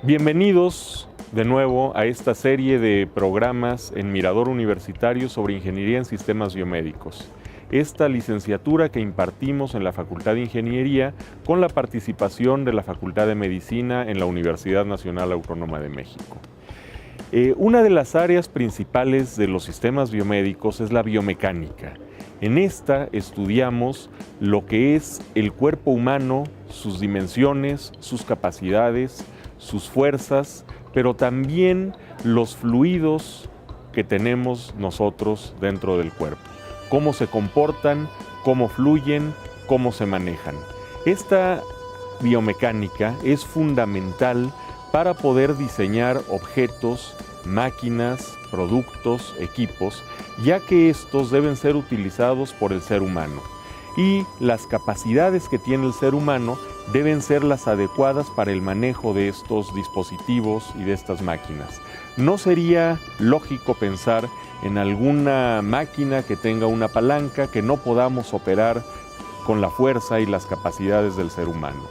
Bienvenidos de nuevo a esta serie de programas en Mirador Universitario sobre Ingeniería en Sistemas Biomédicos. Esta licenciatura que impartimos en la Facultad de Ingeniería con la participación de la Facultad de Medicina en la Universidad Nacional Autónoma de México. Una de las áreas principales de los sistemas biomédicos es la biomecánica. En esta estudiamos lo que es el cuerpo humano, sus dimensiones, sus capacidades, sus fuerzas, pero también los fluidos que tenemos nosotros dentro del cuerpo. Cómo se comportan, cómo fluyen, cómo se manejan. Esta biomecánica es fundamental para poder diseñar objetos, máquinas, productos, equipos, ya que estos deben ser utilizados por el ser humano. Y las capacidades que tiene el ser humano deben ser las adecuadas para el manejo de estos dispositivos y de estas máquinas. No sería lógico pensar en alguna máquina que tenga una palanca que no podamos operar con la fuerza y las capacidades del ser humano.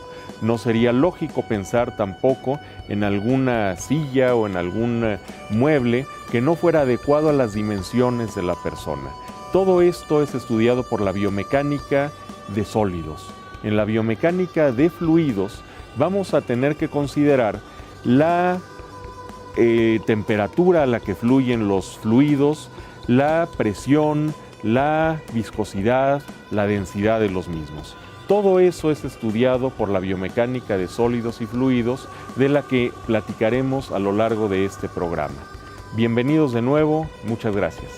No sería lógico pensar tampoco en alguna silla o en algún mueble que no fuera adecuado a las dimensiones de la persona. Todo esto es estudiado por la biomecánica de sólidos. En la biomecánica de fluidos vamos a tener que considerar la temperatura a la que fluyen los fluidos, la presión, la viscosidad, la densidad de los mismos. Todo eso es estudiado por la biomecánica de sólidos y fluidos, de la que platicaremos a lo largo de este programa. Bienvenidos de nuevo, muchas gracias.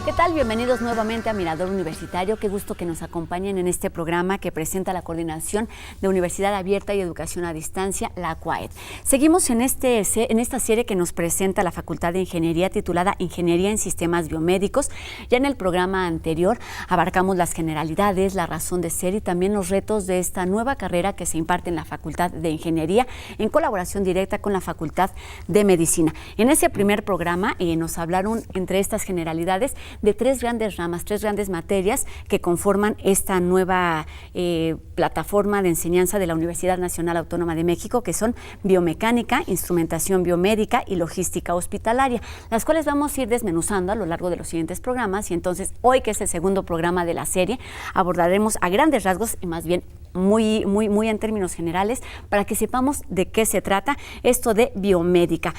¿Qué tal? Bienvenidos nuevamente a Mirador Universitario. Qué gusto que nos acompañen en este programa que presenta la Coordinación de Universidad Abierta y Educación a Distancia, la CUAED. Seguimos en esta serie que nos presenta la Facultad de Ingeniería titulada Ingeniería en Sistemas Biomédicos. Ya en el programa anterior abarcamos las generalidades, la razón de ser y también los retos de esta nueva carrera que se imparte en la Facultad de Ingeniería en colaboración directa con la Facultad de Medicina. En ese primer programa nos hablaron entre estas generalidades de tres grandes ramas, tres grandes materias que conforman esta nueva plataforma de enseñanza de la Universidad Nacional Autónoma de México, que son biomecánica, instrumentación biomédica y logística hospitalaria, las cuales vamos a ir desmenuzando a lo largo de los siguientes programas. Y entonces hoy, que es el segundo programa de la serie, abordaremos a grandes rasgos y más bien muy en términos generales para que sepamos de qué se trata esto de biomecánica,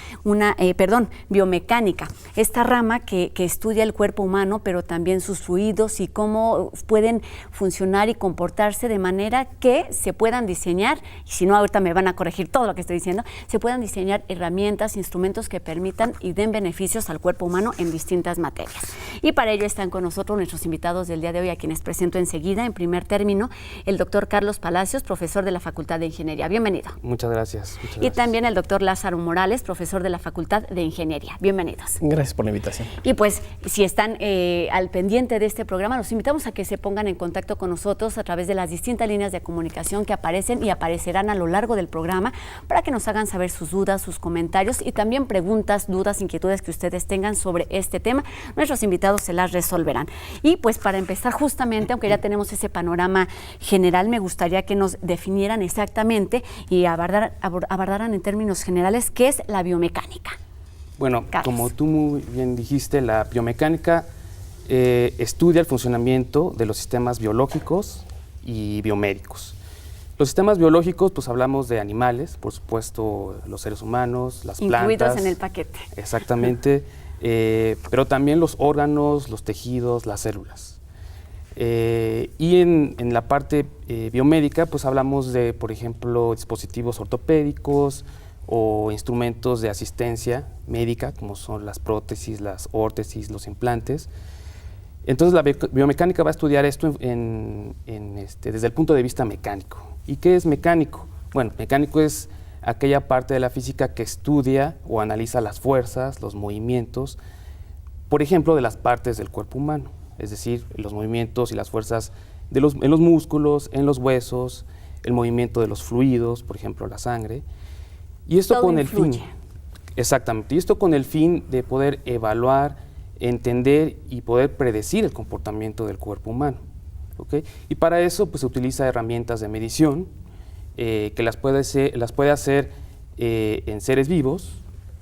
esta rama que estudia el cuerpo humano, pero también sus fluidos y cómo pueden funcionar y comportarse de manera que se puedan diseñar, y si no ahorita me van a corregir todo lo que estoy diciendo, se puedan diseñar herramientas, instrumentos que permitan y den beneficios al cuerpo humano en distintas materias. Y para ello están con nosotros nuestros invitados del día de hoy, a quienes presento enseguida. En primer término, el doctor Carlos Palacios, profesor de la Facultad de Ingeniería. Bienvenido. Muchas gracias. Y también el doctor Lázaro Morales, profesor de la Facultad de Ingeniería. Bienvenidos. Gracias por la invitación. Y pues, si están al pendiente de este programa, los invitamos a que se pongan en contacto con nosotros a través de las distintas líneas de comunicación que aparecen y aparecerán a lo largo del programa, para que nos hagan saber sus dudas, sus comentarios y también preguntas, dudas, inquietudes que ustedes tengan sobre este tema. Nuestros invitados se las resolverán. Y pues, para empezar justamente, aunque ya tenemos ese panorama general, me gustaría que nos definieran exactamente y abordaran en términos generales qué es la biomecánica. Bueno, Carlos, como tú muy bien dijiste, la biomecánica estudia el funcionamiento de los sistemas biológicos y biomédicos. Los sistemas biológicos, pues hablamos de animales, por supuesto, los seres humanos, las plantas. Incluidos en el paquete. Exactamente, pero también los órganos, los tejidos, las células. Y en la parte biomédica, pues hablamos de, por ejemplo, dispositivos ortopédicos o instrumentos de asistencia médica, como son las prótesis, las órtesis, los implantes. Entonces, la biomecánica va a estudiar esto desde el punto de vista mecánico. ¿Y qué es mecánico? Bueno, mecánico es aquella parte de la física que estudia o analiza las fuerzas, los movimientos, por ejemplo, de las partes del cuerpo humano. Es decir, los movimientos y las fuerzas en los músculos, en los huesos, el movimiento de los fluidos, por ejemplo, la sangre. Y esto todo con influye. el fin, exactamente, y esto con el fin de poder evaluar entender y poder predecir el comportamiento del cuerpo humano. ¿Okay? Y para eso pues, se utiliza herramientas de medición que las puede hacer en seres vivos,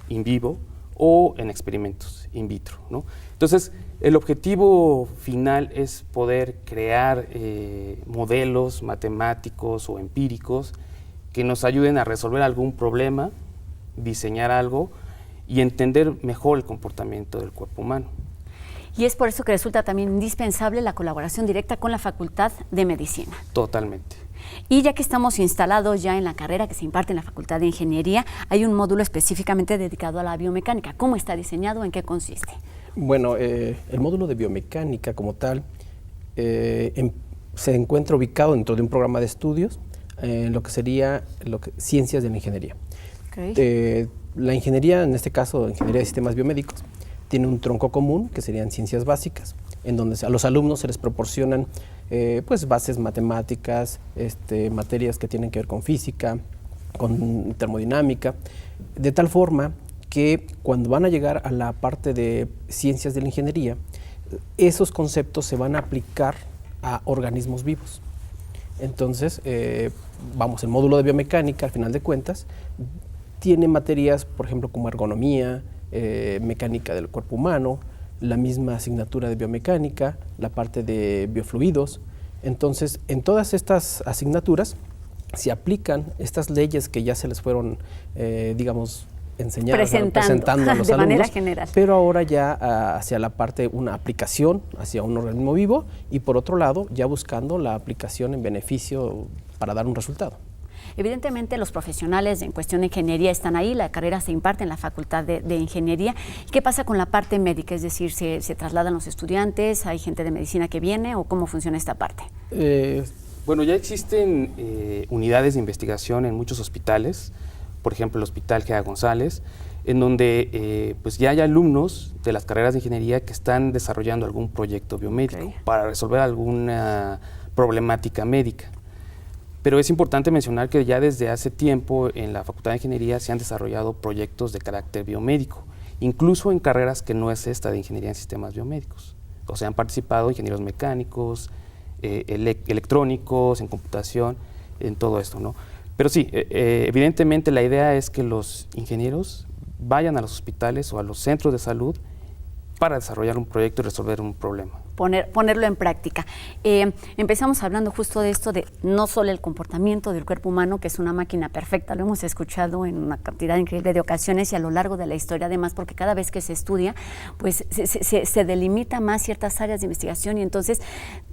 in vivo, o en experimentos in vitro, ¿no? Entonces, el objetivo final es poder crear modelos matemáticos o empíricos que nos ayuden a resolver algún problema, diseñar algo y entender mejor el comportamiento del cuerpo humano. Y es por eso que resulta también indispensable la colaboración directa con la Facultad de Medicina. Totalmente. Y ya que estamos instalados ya en la carrera que se imparte en la Facultad de Ingeniería, hay un módulo específicamente dedicado a la biomecánica. ¿Cómo está diseñado? ¿En qué consiste? Bueno, el módulo de biomecánica como tal se encuentra ubicado dentro de un programa de estudios en lo que sería ciencias de la ingeniería. Okay. La ingeniería, en este caso, ingeniería de sistemas biomédicos, tiene un tronco común que serían ciencias básicas, en donde a los alumnos se les proporcionan pues bases matemáticas, materias que tienen que ver con física, con termodinámica, de tal forma que cuando van a llegar a la parte de ciencias de la ingeniería, esos conceptos se van a aplicar a organismos vivos. Entonces, el módulo de biomecánica, al final de cuentas, tiene materias, por ejemplo, como ergonomía, mecánica del cuerpo humano, la misma asignatura de biomecánica, la parte de biofluidos. Entonces, en todas estas asignaturas se aplican estas leyes que ya se les fueron, digamos, enseñadas, presentando a los de alumnos, manera general. Pero ahora ya hacia la parte, una aplicación hacia un organismo vivo y por otro lado ya buscando la aplicación en beneficio para dar un resultado. Evidentemente los profesionales en cuestión de ingeniería están ahí, la carrera se imparte en la Facultad de Ingeniería. ¿Qué pasa con la parte médica? Es decir, ¿se trasladan los estudiantes? ¿Hay gente de medicina que viene? ¿O cómo funciona esta parte? Bueno, ya existen unidades de investigación en muchos hospitales, por ejemplo el Hospital Gea González, en donde pues ya hay alumnos de las carreras de ingeniería que están desarrollando algún proyecto biomédico para resolver alguna problemática médica. Pero es importante mencionar que ya desde hace tiempo en la Facultad de Ingeniería se han desarrollado proyectos de carácter biomédico, incluso en carreras que no es esta de Ingeniería en Sistemas Biomédicos. O sea, han participado ingenieros mecánicos, electrónicos, en computación, en todo esto, ¿no? Pero sí, evidentemente la idea es que los ingenieros vayan a los hospitales o a los centros de salud para desarrollar un proyecto y resolver un problema. Ponerlo en práctica. Empezamos hablando justo de esto, de no solo el comportamiento del cuerpo humano, que es una máquina perfecta, lo hemos escuchado en una cantidad increíble de ocasiones y a lo largo de la historia, además, porque cada vez que se estudia, pues se delimita más ciertas áreas de investigación y entonces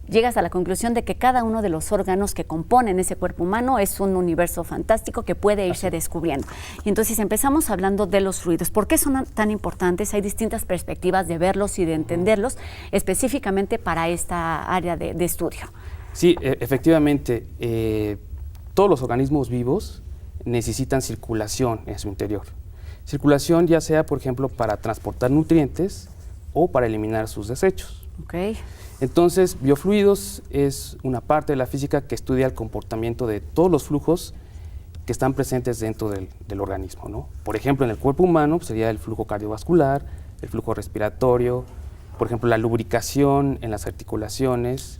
llegas a la conclusión de que cada uno de los órganos que componen ese cuerpo humano es un universo fantástico que puede irse descubriendo. Y entonces empezamos hablando de los fluidos. ¿Por qué son tan importantes? Hay distintas perspectivas de verlos y de entenderlos, específicamente para esta área de estudio. Sí, efectivamente, todos los organismos vivos necesitan circulación en su interior. Circulación ya sea, por ejemplo, para transportar nutrientes o para eliminar sus desechos. Okay. Entonces, biofluidos es una parte de la física que estudia el comportamiento de todos los flujos que están presentes dentro del organismo, ¿no? Por ejemplo, en el cuerpo humano pues, sería el flujo cardiovascular, el flujo respiratorio, por ejemplo, la lubricación en las articulaciones,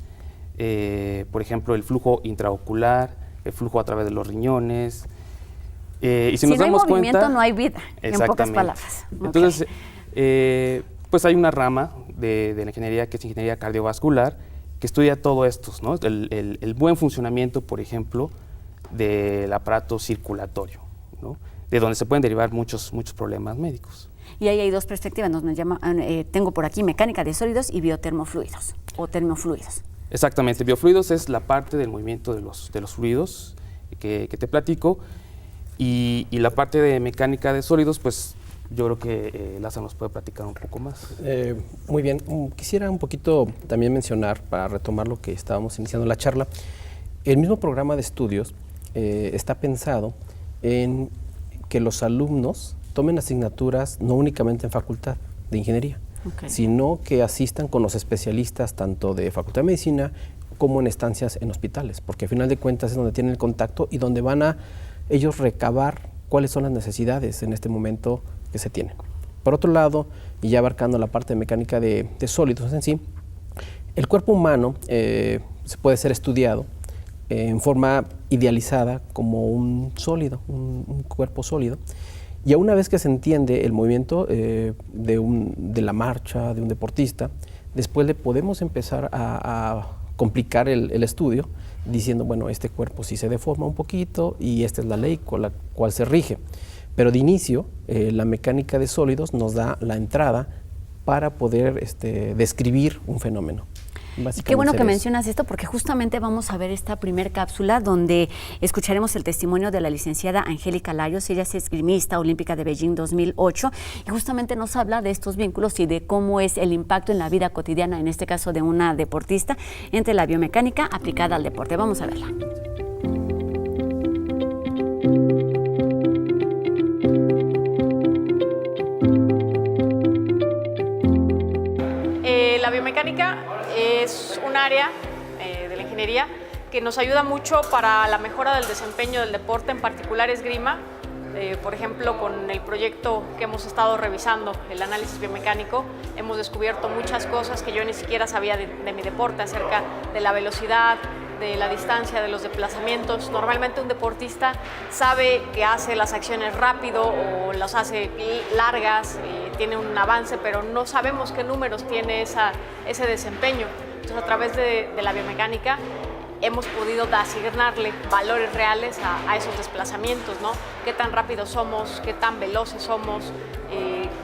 por ejemplo, el flujo intraocular, el flujo a través de los riñones. Y si nos no damos hay movimiento, cuenta, no hay vida, en pocas palabras. Entonces, pues hay una rama de la ingeniería que es ingeniería cardiovascular, que estudia todo esto, ¿no? El buen funcionamiento, por ejemplo, del aparato circulatorio, ¿no? De donde se pueden derivar muchos problemas médicos. Y ahí hay dos perspectivas, tengo por aquí mecánica de sólidos y biotermofluidos o termofluidos. Exactamente, biofluidos es la parte del movimiento de los fluidos que te platico y la parte de mecánica de sólidos, pues yo creo que Lázaro nos puede platicar un poco más. Muy bien, quisiera un poquito también mencionar, para retomar lo que estábamos iniciando la charla, el mismo programa de estudios está pensado en que los alumnos tomen asignaturas no únicamente en Facultad de Ingeniería, sino que asistan con los especialistas tanto de Facultad de Medicina como en estancias en hospitales, porque al final de cuentas es donde tienen el contacto y donde van a ellos recabar cuáles son las necesidades en este momento que se tienen. Por otro lado, y ya abarcando la parte de mecánica de sólidos en sí, el cuerpo humano se puede ser estudiado en forma idealizada como un sólido, un cuerpo sólido. Y una vez que se entiende el movimiento de la marcha de un deportista, después le podemos empezar a complicar el estudio diciendo, bueno, este cuerpo sí se deforma un poquito y esta es la ley con la cual se rige. Pero de inicio, la mecánica de sólidos nos da la entrada para poder describir un fenómeno. Qué bueno que mencionas esto, porque justamente vamos a ver esta primer cápsula donde escucharemos el testimonio de la licenciada Angélica Larios. Ella es esgrimista olímpica de Beijing 2008 y justamente nos habla de estos vínculos y de cómo es el impacto en la vida cotidiana, en este caso de una deportista, entre la biomecánica aplicada al deporte. Vamos a verla. La biomecánica es un área de la ingeniería que nos ayuda mucho para la mejora del desempeño del deporte, en particular esgrima. Por ejemplo, con el proyecto que hemos estado revisando, el análisis biomecánico, hemos descubierto muchas cosas que yo ni siquiera sabía de mi deporte, acerca de la velocidad, de la distancia, de los desplazamientos. Normalmente un deportista sabe que hace las acciones rápido o las hace largas, tiene un avance, pero no sabemos qué números tiene ese desempeño. Entonces, a través de la biomecánica hemos podido asignarle valores reales a esos desplazamientos, ¿no? Qué tan rápidos somos, qué tan veloces somos,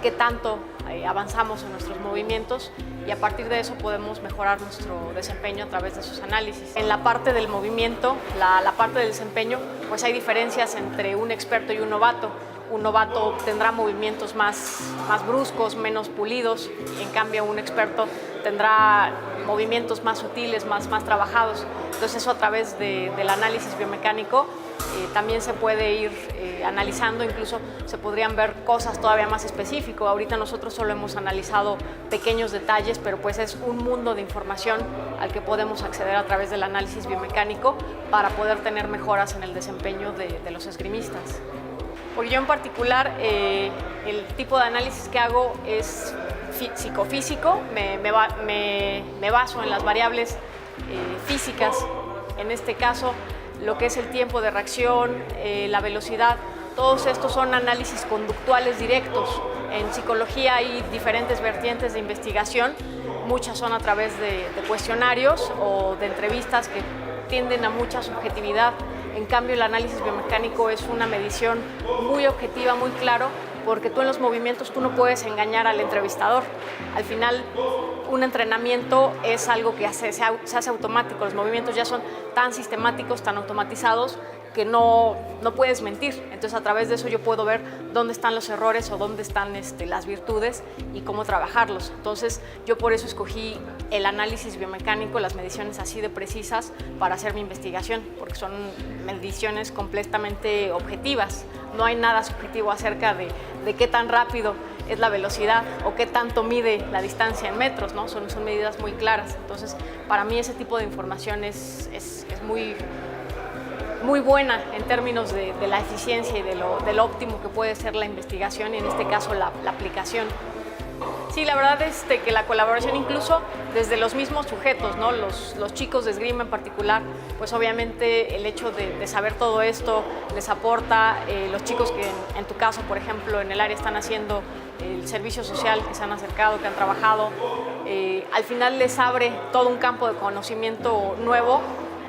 qué tanto avanzamos en nuestros movimientos, y a partir de eso podemos mejorar nuestro desempeño a través de sus análisis. En la parte del movimiento, la parte del desempeño, pues hay diferencias entre un experto y un novato. Un novato tendrá movimientos más bruscos, menos pulidos, y en cambio un experto tendrá movimientos más sutiles, más trabajados. Entonces eso a través del análisis biomecánico también se puede ir analizando, incluso se podrían ver cosas todavía más específicas. Ahorita nosotros solo hemos analizado pequeños detalles, pero pues es un mundo de información al que podemos acceder a través del análisis biomecánico para poder tener mejoras en el desempeño de los esgrimistas. Porque yo en particular, el tipo de análisis que hago es psicofísico, me baso en las variables físicas, en este caso lo que es el tiempo de reacción, la velocidad. Todos estos son análisis conductuales directos. En psicología hay diferentes vertientes de investigación, muchas son a través de cuestionarios o de entrevistas que tienden a mucha subjetividad. En cambio, el análisis biomecánico es una medición muy objetiva, muy claro, porque tú en los movimientos tú no puedes engañar al entrevistador. Al final, un entrenamiento es algo que se hace automático. Los movimientos ya son tan sistemáticos, tan automatizados, que no puedes mentir. Entonces, a través de eso yo puedo ver dónde están los errores o dónde están las virtudes y cómo trabajarlos. Entonces, yo por eso escogí el análisis biomecánico, las mediciones así de precisas para hacer mi investigación, porque son mediciones completamente objetivas. No hay nada subjetivo acerca de qué tan rápido es la velocidad o qué tanto mide la distancia en metros, ¿no? Son medidas muy claras. Entonces, para mí ese tipo de información es muy buena en términos de la eficiencia y de lo óptimo que puede ser la investigación y en este caso la aplicación. Sí, la verdad es que la colaboración incluso desde los mismos sujetos, ¿no? Los chicos de esgrima en particular, pues obviamente el hecho de saber todo esto les aporta. Los chicos que en tu caso, por ejemplo, en el área están haciendo el servicio social, que se han acercado, que han trabajado, al final les abre todo un campo de conocimiento nuevo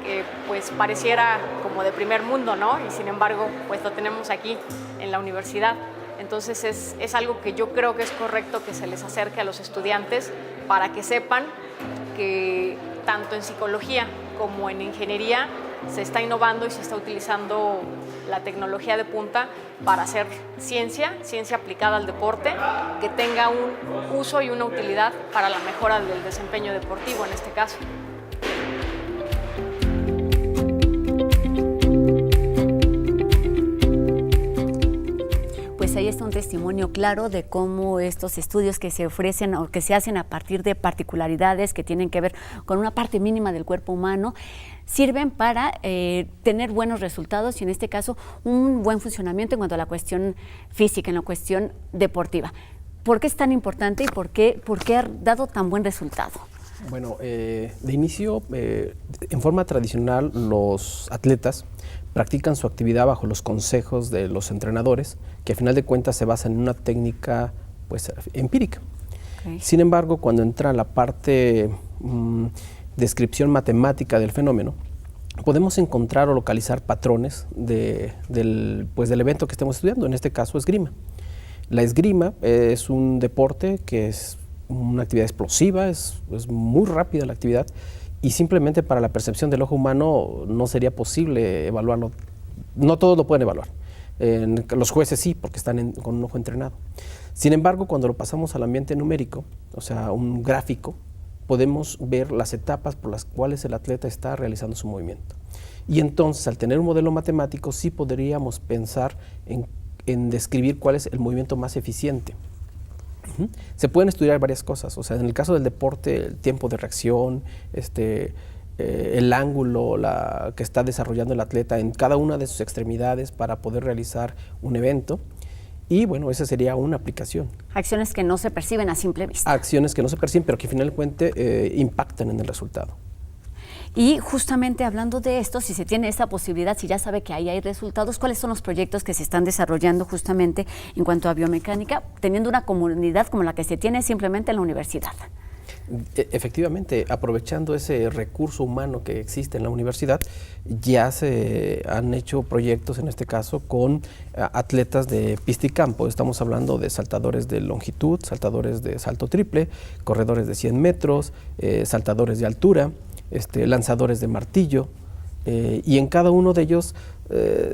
que pues pareciera como de primer mundo, ¿no? Y sin embargo, pues lo tenemos aquí en la universidad. Entonces es algo que yo creo que es correcto que se les acerque a los estudiantes para que sepan que tanto en psicología como en ingeniería se está innovando y se está utilizando la tecnología de punta para hacer ciencia aplicada al deporte, que tenga un uso y una utilidad para la mejora del desempeño deportivo en este caso. Pues ahí está un testimonio claro de cómo estos estudios que se ofrecen o que se hacen a partir de particularidades que tienen que ver con una parte mínima del cuerpo humano sirven para tener buenos resultados y en este caso un buen funcionamiento en cuanto a la cuestión física, en la cuestión deportiva. ¿Por qué es tan importante y por qué ha dado tan buen resultado? Bueno, de inicio, en forma tradicional, los atletas practican su actividad bajo los consejos de los entrenadores, que a final de cuentas se basan en una técnica pues, empírica. Okay. Sin embargo, cuando entra la parte descripción matemática del fenómeno, podemos encontrar o localizar patrones del evento que estemos estudiando, en este caso esgrima. La esgrima es un deporte que es una actividad explosiva, es muy rápida la actividad, y simplemente para la percepción del ojo humano no sería posible evaluarlo. No todos lo pueden evaluar. Los jueces sí, porque están con un ojo entrenado. Sin embargo, cuando lo pasamos al ambiente numérico, o sea, un gráfico, podemos ver las etapas por las cuales el atleta está realizando su movimiento. Y entonces, al tener un modelo matemático, sí podríamos pensar en describir cuál es el movimiento más eficiente. Se pueden estudiar varias cosas, o sea, en el caso del deporte, el tiempo de reacción, el ángulo que está desarrollando el atleta en cada una de sus extremidades para poder realizar un evento. Y bueno, esa sería una aplicación. Acciones que no se perciben a simple vista. Acciones que no se perciben, pero que finalmente impactan en el resultado. Y justamente hablando de esto, si se tiene esa posibilidad, si ya sabe que ahí hay resultados, ¿cuáles son los proyectos que se están desarrollando justamente en cuanto a biomecánica, teniendo una comunidad como la que se tiene simplemente en la universidad? Efectivamente, aprovechando ese recurso humano que existe en la universidad, ya se han hecho proyectos, en este caso, con atletas de pista y campo. Estamos hablando de saltadores de longitud, saltadores de salto triple, corredores de 100 metros, saltadores de altura, lanzadores de martillo, y en cada uno de ellos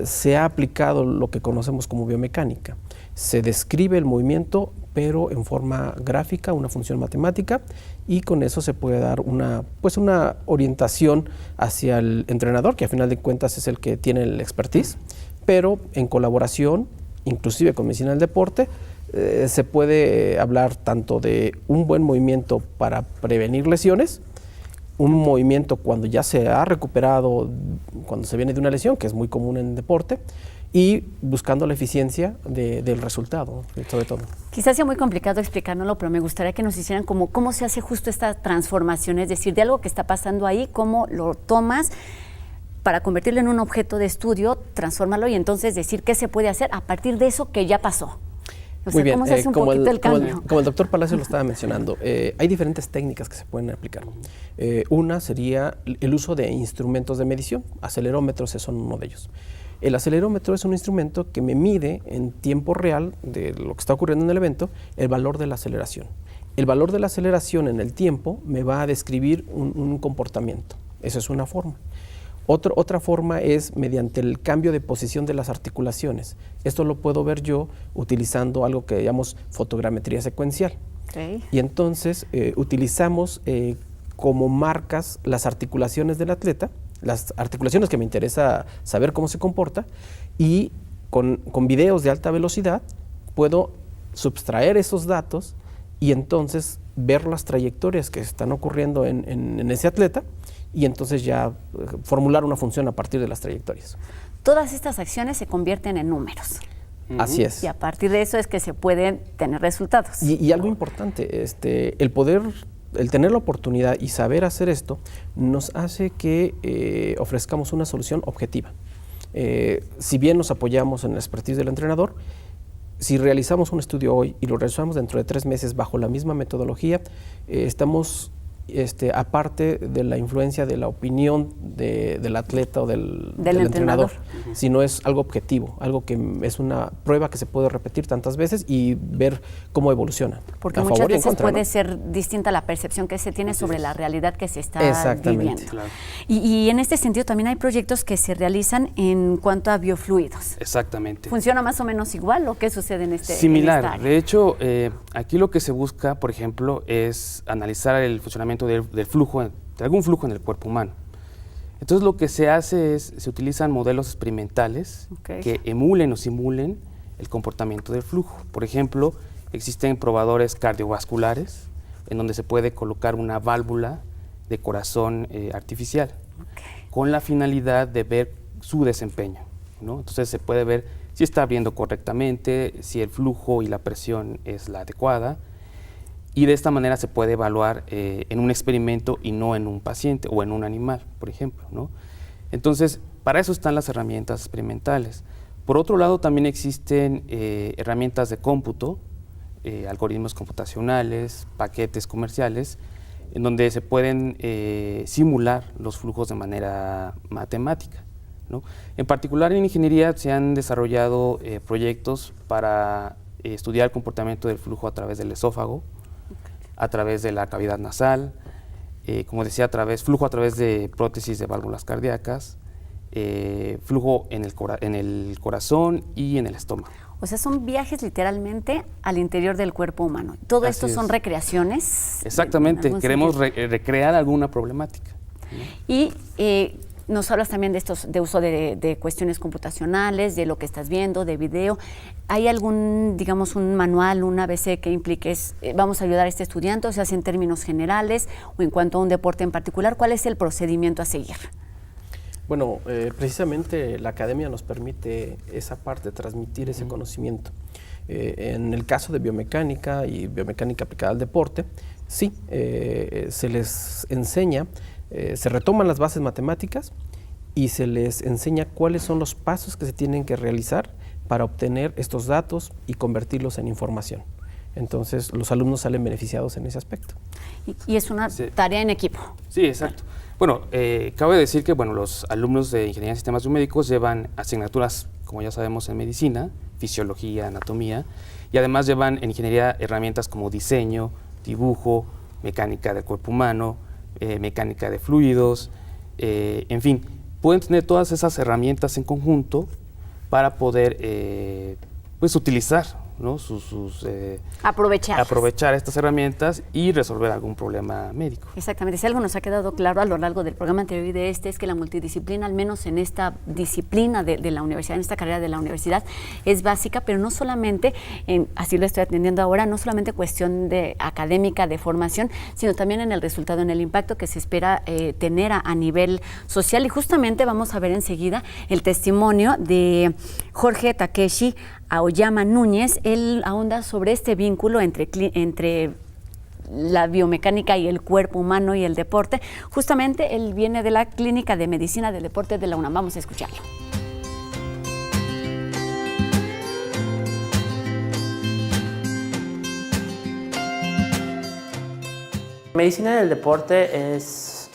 se ha aplicado lo que conocemos como biomecánica. Se describe el movimiento, pero en forma gráfica, una función matemática, y con eso se puede dar una orientación hacia el entrenador, que a final de cuentas es el que tiene el expertise, pero en colaboración, inclusive con medicina del deporte, se puede hablar tanto de un buen movimiento para prevenir lesiones, un movimiento cuando ya se ha recuperado, cuando se viene de una lesión, que es muy común en el deporte, y buscando la eficiencia del resultado, sobre todo. Quizás sea muy complicado explicárnoslo, pero me gustaría que nos hicieran cómo se hace justo esta transformación, es decir, de algo que está pasando ahí, cómo lo tomas para convertirlo en un objeto de estudio, transformarlo y entonces decir qué se puede hacer a partir de eso que ya pasó. O sea, muy bien, ¿cómo se hace un poquito el cambio? Como el doctor Palacio lo estaba mencionando, hay diferentes técnicas que se pueden aplicar. Una sería el uso de instrumentos de medición, acelerómetros son uno de ellos. El acelerómetro es un instrumento que me mide en tiempo real de lo que está ocurriendo en el evento, el valor de la aceleración. El valor de la aceleración en el tiempo me va a describir un comportamiento. Esa es una forma. Otra forma es mediante el cambio de posición de las articulaciones. Esto lo puedo ver yo utilizando algo que llamamos fotogrametría secuencial. Okay. Y entonces utilizamos como marcas las articulaciones del atleta, las articulaciones que me interesa saber cómo se comporta, y con videos de alta velocidad puedo subtraer esos datos y entonces ver las trayectorias que están ocurriendo en ese atleta, y entonces ya formular una función a partir de las trayectorias. Todas estas acciones se convierten en números. Así es. Y a partir de eso es que se pueden tener resultados. Y algo importante, el tener la oportunidad y saber hacer esto nos hace que ofrezcamos una solución objetiva. Si bien nos apoyamos en la expertise del entrenador, si realizamos un estudio hoy y lo realizamos dentro de 3 meses bajo la misma metodología, estamos aparte de la influencia de la opinión del atleta o del entrenador, sino es algo objetivo, algo que es una prueba que se puede repetir tantas veces y ver cómo evoluciona. Porque muchas veces puede ser distinta la percepción que se tiene sobre la realidad que se está viviendo. Claro. Y en este sentido también hay proyectos que se realizan en cuanto a biofluidos. Exactamente. ¿Funciona más o menos igual o qué sucede en este Similar. En esta área? De hecho, aquí lo que se busca, por ejemplo, es analizar el funcionamiento del flujo, de algún flujo en el cuerpo humano. Entonces lo que se hace es, se utilizan modelos experimentales que emulen o simulen el comportamiento del flujo. Por ejemplo, existen probadores cardiovasculares en donde se puede colocar una válvula de corazón artificial con la finalidad de ver su desempeño, ¿no? Entonces se puede ver si está abriendo correctamente, si el flujo y la presión es la adecuada, y de esta manera se puede evaluar en un experimento y no en un paciente o en un animal, por ejemplo, ¿no? Entonces, para eso están las herramientas experimentales. Por otro lado, también existen herramientas de cómputo, algoritmos computacionales, paquetes comerciales, en donde se pueden simular los flujos de manera matemática, ¿no? En particular, en ingeniería se han desarrollado proyectos para estudiar el comportamiento del flujo a través del esófago, a través de la cavidad nasal, como decía, flujo a través de prótesis de válvulas cardíacas, flujo en el corazón y en el estómago. O sea, son viajes literalmente al interior del cuerpo humano. Todo Así esto es. son recreaciones. Exactamente, queremos recrear alguna problemática. Y nos hablas también de uso de cuestiones computacionales, de lo que estás viendo, de video. ¿Hay algún, digamos, un manual, un ABC que implique, vamos a ayudar a este estudiante, o se hace en términos generales o en cuanto a un deporte en particular? ¿Cuál es el procedimiento a seguir? Bueno, precisamente la academia nos permite esa parte, transmitir ese conocimiento. En el caso de biomecánica y biomecánica aplicada al deporte, sí, se les enseña, se retoman las bases matemáticas y se les enseña cuáles son los pasos que se tienen que realizar para obtener estos datos y convertirlos en información. Entonces, los alumnos salen beneficiados en ese aspecto. Y es una tarea en equipo. Sí, exacto. Bueno, cabe decir que los alumnos de Ingeniería en Sistemas Biomédicos llevan asignaturas, como ya sabemos, en medicina, fisiología, anatomía, y además llevan en ingeniería herramientas como diseño, dibujo, mecánica del cuerpo humano, mecánica de fluidos, en fin, pueden tener todas esas herramientas en conjunto para poder utilizar, ¿no? Aprovechar estas herramientas y resolver algún problema médico. Exactamente. Si algo nos ha quedado claro a lo largo del programa anterior y de es que la multidisciplina, al menos en esta disciplina de la universidad, en esta carrera de la universidad, es básica, pero no solamente, así lo estoy atendiendo ahora, no solamente cuestión de académica, de formación, sino también en el resultado, en el impacto que se espera tener a nivel social. Y justamente vamos a ver enseguida el testimonio de Jorge Takeshi Aoyama Núñez. Él ahonda sobre este vínculo entre la biomecánica y el cuerpo humano y el deporte. Justamente él viene de la Clínica de Medicina del Deporte de la UNAM. Vamos a escucharlo. Medicina del deporte es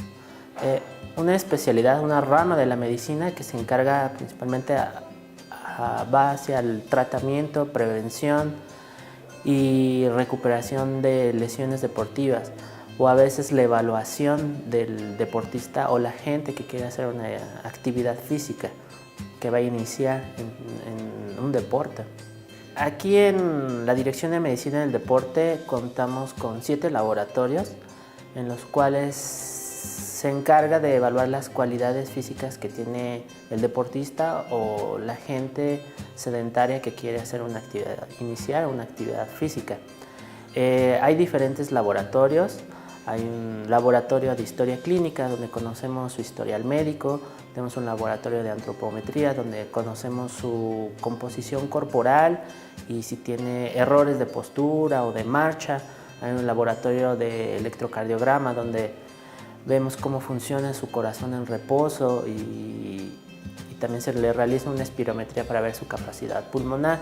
una especialidad, una rama de la medicina que se encarga principalmente va hacia el tratamiento, prevención y recuperación de lesiones deportivas, o a veces la evaluación del deportista o la gente que quiere hacer una actividad física que va a iniciar en un deporte. Aquí en la Dirección de Medicina del Deporte contamos con 7 laboratorios en los cuales se encarga de evaluar las cualidades físicas que tiene el deportista o la gente sedentaria que quiere hacer iniciar una actividad física. Hay diferentes laboratorios. Hay un laboratorio de historia clínica donde conocemos su historial médico. Tenemos un laboratorio de antropometría donde conocemos su composición corporal y si tiene errores de postura o de marcha. Hay un laboratorio de electrocardiograma donde vemos cómo funciona su corazón en reposo y también se le realiza una espirometría para ver su capacidad pulmonar.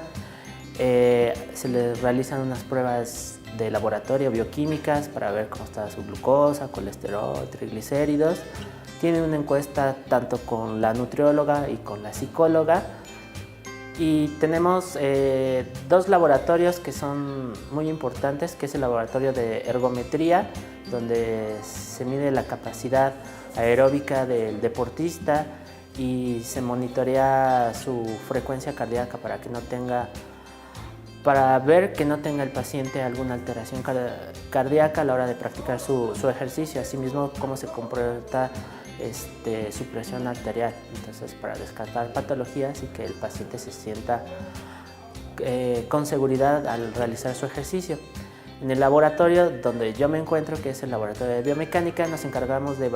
Se le realizan unas pruebas de laboratorio bioquímicas para ver cómo está su glucosa, colesterol, triglicéridos. Tiene una encuesta tanto con la nutrióloga y con la psicóloga. Y tenemos 2 laboratorios que son muy importantes, que es el laboratorio de ergometría, donde se mide la capacidad aeróbica del deportista y se monitorea su frecuencia cardíaca para ver que no tenga el paciente alguna alteración cardíaca a la hora de practicar su ejercicio, asimismo cómo se comporta su presión arterial, entonces para descartar patologías y que el paciente se sienta con seguridad al realizar su ejercicio. En el laboratorio donde yo me encuentro, que es el laboratorio de biomecánica, nos encargamos de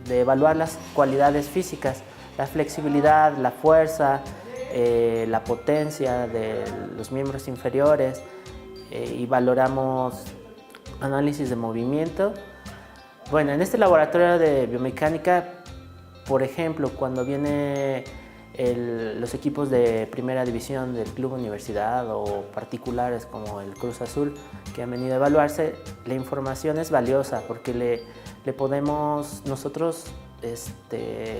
evaluar las cualidades físicas, la flexibilidad, la fuerza, la potencia de los miembros inferiores y valoramos análisis de movimiento. Bueno, en este laboratorio de biomecánica, por ejemplo, cuando vienen los equipos de primera división del Club Universidad o particulares como el Cruz Azul que han venido a evaluarse, la información es valiosa porque le podemos nosotros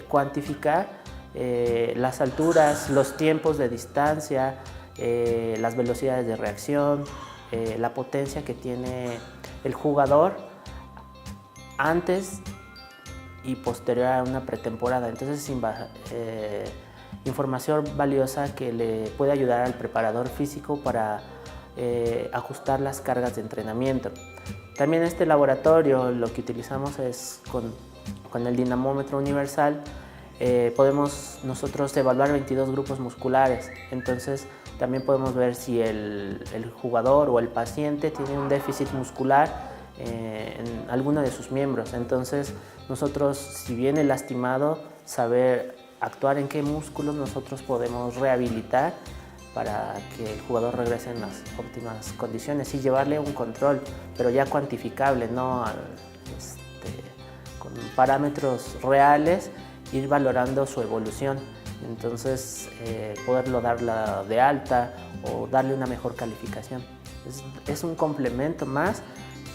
cuantificar las alturas, los tiempos de distancia, las velocidades de reacción, la potencia que tiene el jugador antes y posterior a una pretemporada. Entonces información valiosa que le puede ayudar al preparador físico para ajustar las cargas de entrenamiento. También en este laboratorio lo que utilizamos es con el dinamómetro universal. Podemos nosotros evaluar 22 grupos musculares, entonces también podemos ver si el jugador o el paciente tiene un déficit muscular en alguno de sus miembros. Entonces nosotros, si viene lastimado, saber actuar en qué músculos nosotros podemos rehabilitar para que el jugador regrese en las óptimas condiciones y llevarle un control, pero ya cuantificable, no con parámetros reales, ir valorando su evolución. Entonces poderlo dar de alta o darle una mejor calificación. Es un complemento más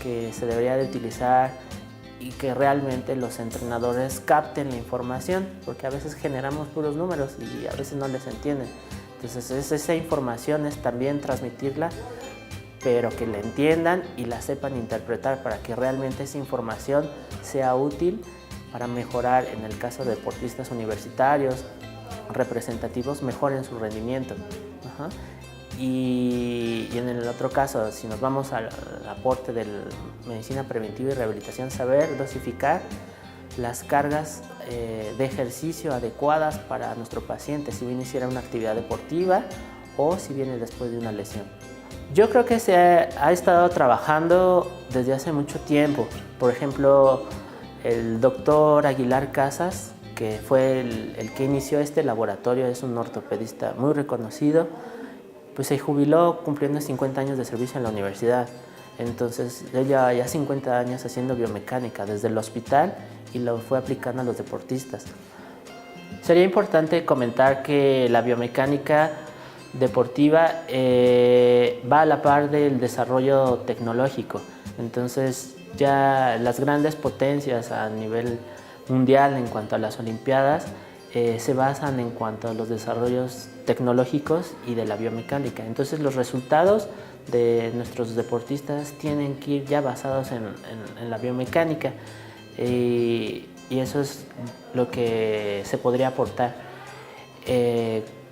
que se debería de utilizar y que realmente los entrenadores capten la información, porque a veces generamos puros números y a veces no les entienden. Entonces esa información es también transmitirla, pero que la entiendan y la sepan interpretar para que realmente esa información sea útil para mejorar, en el caso de deportistas universitarios, representativos, mejoren su rendimiento. Ajá. Y en el otro caso, si nos vamos al aporte de medicina preventiva y rehabilitación, saber dosificar las cargas de ejercicio adecuadas para nuestro paciente, si bien hiciera una actividad deportiva o si viene después de una lesión. Yo creo que se ha estado trabajando desde hace mucho tiempo. Por ejemplo, el doctor Aguilar Casas, que fue el que inició este laboratorio, es un ortopedista muy reconocido, pues se jubiló cumpliendo 50 años de servicio en la universidad. Entonces, él lleva ya 50 años haciendo biomecánica desde el hospital y lo fue aplicando a los deportistas. Sería importante comentar que la biomecánica deportiva va a la par del desarrollo tecnológico. Entonces, ya las grandes potencias a nivel mundial en cuanto a las Olimpiadas se basan en cuanto a los desarrollos tecnológicos y de la biomecánica. Entonces los resultados de nuestros deportistas tienen que ir ya basados en la biomecánica y eso es lo que se podría aportar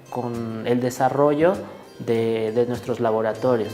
con el desarrollo de nuestros laboratorios.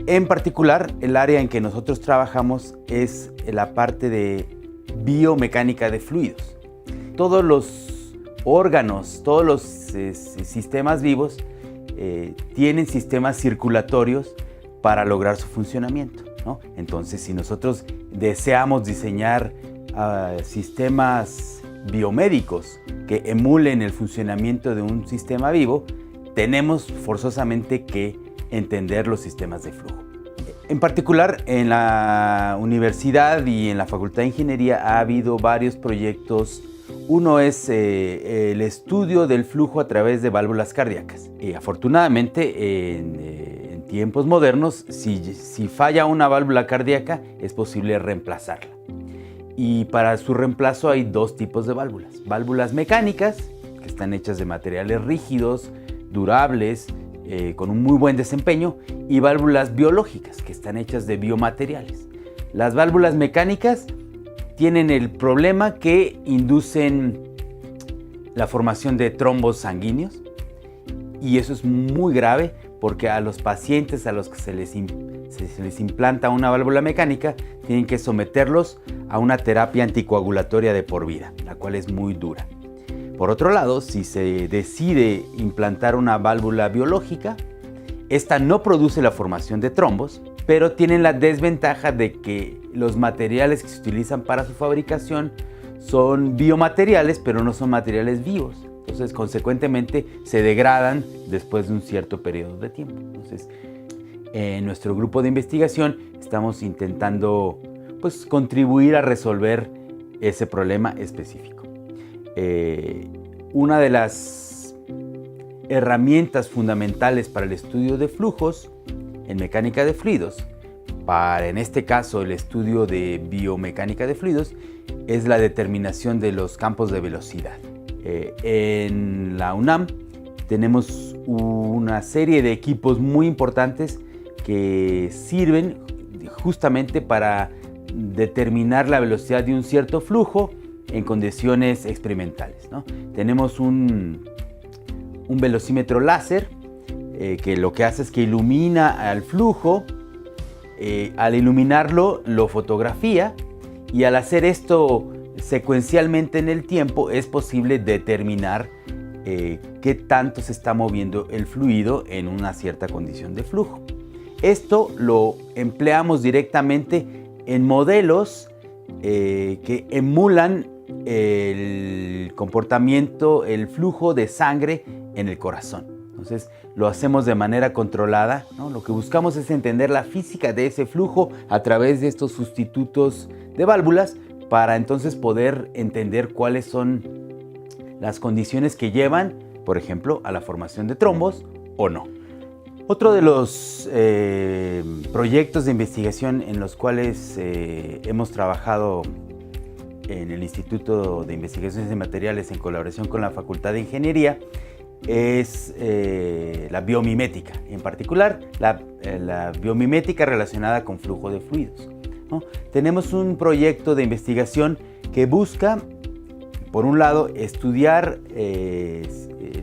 En particular, el área en que nosotros trabajamos es la parte de biomecánica de fluidos. Todos los órganos, todos los sistemas vivos tienen sistemas circulatorios para lograr su funcionamiento, ¿no? Entonces, si nosotros deseamos diseñar sistemas biomédicos que emulen el funcionamiento de un sistema vivo, tenemos forzosamente que entender los sistemas de flujo. En particular, en la universidad y en la Facultad de Ingeniería ha habido varios proyectos Uno es el estudio del flujo a través de válvulas cardíacas. Afortunadamente, en tiempos modernos, si falla una válvula cardíaca, es posible reemplazarla. Y para su reemplazo hay dos tipos de válvulas. Válvulas mecánicas, que están hechas de materiales rígidos, durables, con un muy buen desempeño, y válvulas biológicas, que están hechas de biomateriales. Las válvulas mecánicas tienen el problema que inducen la formación de trombos sanguíneos, y eso es muy grave porque a los pacientes a los que se les implanta una válvula mecánica tienen que someterlos a una terapia anticoagulatoria de por vida, la cual es muy dura. Por otro lado, si se decide implantar una válvula biológica, esta no produce la formación de trombos, pero tienen la desventaja de que los materiales que se utilizan para su fabricación son biomateriales, pero no son materiales vivos. Entonces, consecuentemente, se degradan después de un cierto periodo de tiempo. Entonces, en nuestro grupo de investigación estamos intentando contribuir a resolver ese problema específico. Una de las herramientas fundamentales para el estudio de flujos en mecánica de fluidos, en este caso el estudio de biomecánica de fluidos, es la determinación de los campos de velocidad. En la UNAM tenemos una serie de equipos muy importantes que sirven justamente para determinar la velocidad de un cierto flujo en condiciones experimentales, ¿no? Tenemos un velocímetro láser que lo que hace es que ilumina al flujo. Al iluminarlo, lo fotografía, y al hacer esto secuencialmente en el tiempo es posible determinar qué tanto se está moviendo el fluido en una cierta condición de flujo. Esto lo empleamos directamente en modelos que emulan el comportamiento, el flujo de sangre en el corazón. Entonces lo hacemos de manera controlada, ¿no? Lo que buscamos es entender la física de ese flujo a través de estos sustitutos de válvulas para entonces poder entender cuáles son las condiciones que llevan, por ejemplo, a la formación de trombos o no. Otro de los proyectos de investigación en los cuales hemos trabajado en el Instituto de Investigaciones de Materiales en colaboración con la Facultad de Ingeniería es la biomimética, en particular la biomimética relacionada con flujo de fluidos, ¿no? Tenemos un proyecto de investigación que busca, por un lado, estudiar